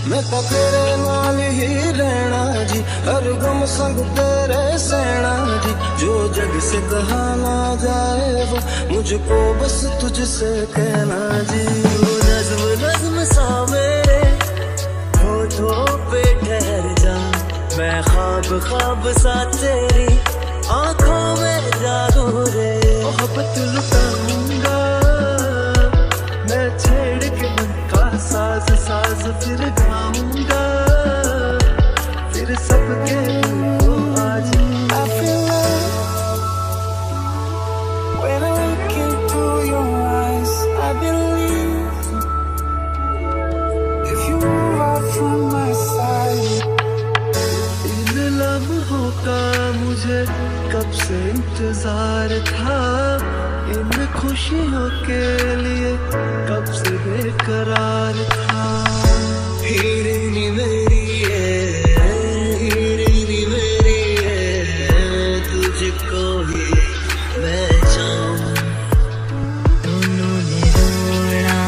मैं तो तेरे नाल ही रहना जी, हर गम संग तेरे सहना जी। जो जग से कहा ना जाए वो मुझको बस तुझसे कहना जी। वो नज्म नज्म सा मेरे होठों पे ठहर जा, मैं ख्वाब ख्वाब सा तेरी आंखों में जागू रे। मोहब्बत लुटाऊंगा मैं छेड़ के मन का साज साज, फिर गाऊंगा फिर सबके को आज। I feel like when I look into your eyes, I believe if you move out from my side। इन लम्हों का मुझे कब से इंतजार था, इन खुशियों के लिए कब से बेकरार था। हीरे मेरी हीरे मेरी तुझको ही मैं चाहूं। दोनों ने रोना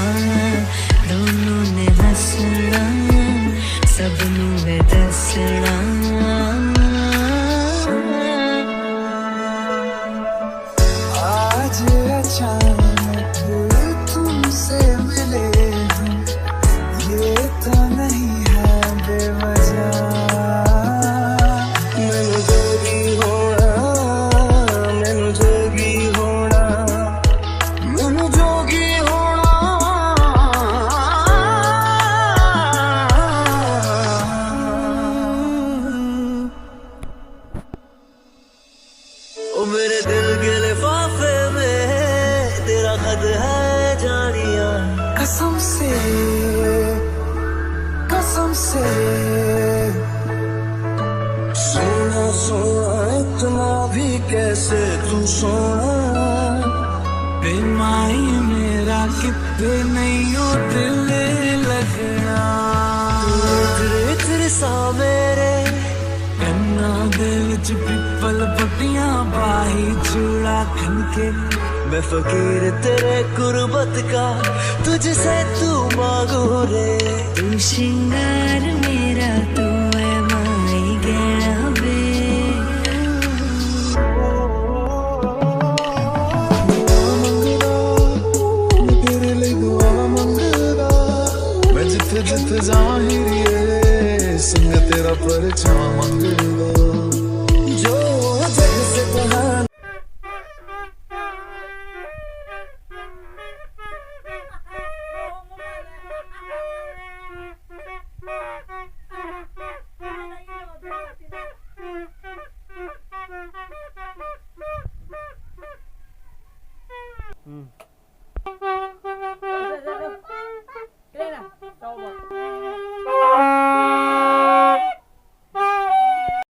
दोनों ने हंसना, सबनू में दसना। आज अचानक तुमसे मिले हम, ये तो नहीं है बेवजह। मैनू जोगी होना मैनू जोगी होना मैनू जोगी होना। ओ मेरे दिल के लिफाफे में तेरा खत है जानिया। कसम से सोना सोना इतना भी कैसे तू सोना। बेमाई मेरा कितने नहीं हो दिल लगना। तेरे सा मेरे कन्ना दिल च पिपल पट्टियां बाही चूड़ा खनके। मैं फकीर तेरे गुर्बत का तुझसे तू मांगू रे। तू श्रृंगार मेरा तू